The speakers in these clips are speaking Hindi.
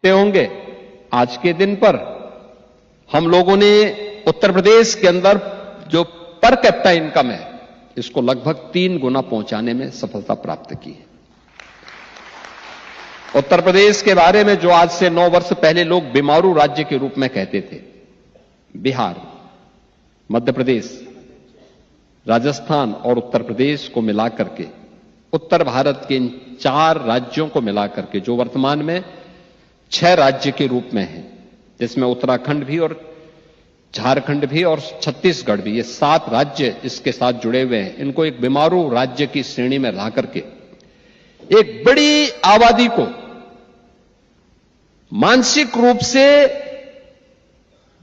होंगे आज के दिन पर हम लोगों ने उत्तर प्रदेश के अंदर जो पर कैपिटा इनकम है इसको लगभग 3 गुना पहुंचाने में सफलता प्राप्त की है। उत्तर प्रदेश के बारे में जो आज से 9 वर्ष पहले लोग बीमारू राज्य के रूप में कहते थे, बिहार, मध्य प्रदेश, राजस्थान और उत्तर प्रदेश को मिलाकर के उत्तर भारत के इन 4 राज्यों को मिलाकर के जो वर्तमान में 6 राज्य के रूप में है, जिसमें उत्तराखंड भी और झारखंड भी और छत्तीसगढ़ भी, ये 7 राज्य इसके साथ जुड़े हुए हैं। इनको एक बीमारू राज्य की श्रेणी में ला करके एक बड़ी आबादी को मानसिक रूप से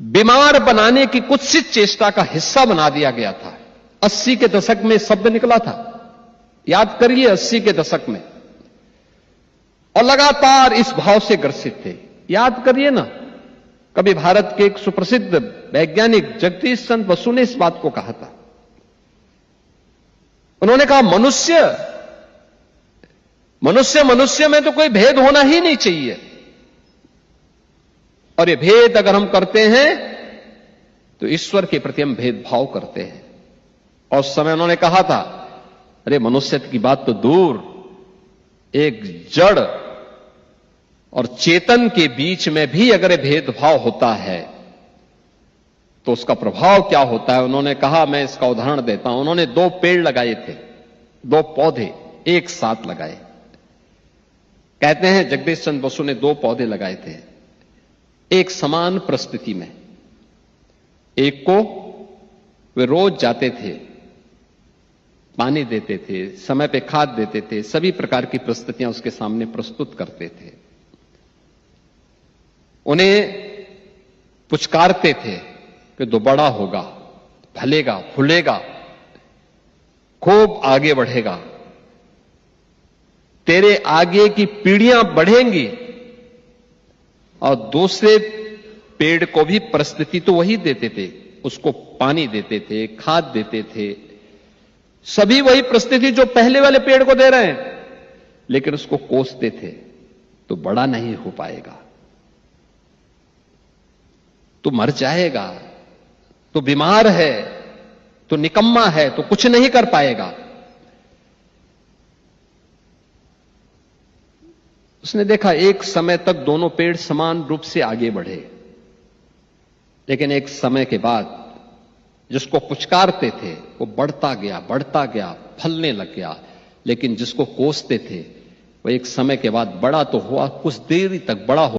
बीमार बनाने की कुत्सित चेष्टा का हिस्सा बना दिया गया था। 80 के दशक में शब्द निकला था, याद करिए 80 के दशक में, और लगातार इस भाव से ग्रसित थे। याद करिए ना, कभी भारत के एक सुप्रसिद्ध वैज्ञानिक जगदीश चंद्र बसु ने इस बात को कहा था। उन्होंने कहा मनुष्य में तो कोई भेद होना ही नहीं चाहिए, और ये भेद अगर हम करते हैं तो ईश्वर के प्रति हम भेदभाव करते हैं। और उस समय उन्होंने कहा था, अरे मनुष्य की बात तो दूर, एक जड़ और चेतन के बीच में भी अगर ये भेदभाव होता है तो उसका प्रभाव क्या होता है। उन्होंने कहा, मैं इसका उदाहरण देता हूं। उन्होंने 2 पेड़ लगाए थे, 2 पौधे एक साथ लगाए। कहते हैं जगदीश चंद्र बसु ने 2 पौधे लगाए थे एक समान परिस्थिति में। एक को वे रोज जाते थे, पानी देते थे, समय पे खाद देते थे, सभी प्रकार की परिस्थितियां उसके सामने प्रस्तुत करते थे, उन्हें पुचकारते थे कि तो बड़ा होगा, फलेगा, फूलेगा, खूब आगे बढ़ेगा, तेरे आगे की पीढ़ियां बढ़ेंगी। और दूसरे पेड़ को भी परिस्थिति तो वही देते थे, उसको पानी देते थे, खाद देते थे, सभी वही परिस्थिति जो पहले वाले पेड़ को दे रहे हैं, लेकिन उसको कोसते थे तो बड़ा नहीं हो पाएगा, तो मर जाएगा, तो बीमार है, तो निकम्मा है, तो कुछ नहीं कर पाएगा। उसने देखा एक समय तक दोनों पेड़ समान रूप से आगे बढ़े, लेकिन एक समय के बाद जिसको पुचकारते थे वो बढ़ता गया, फलने लग गया, लेकिन जिसको कोसते थे वो एक समय के बाद बड़ा तो हुआ, कुछ देर तक बड़ा हो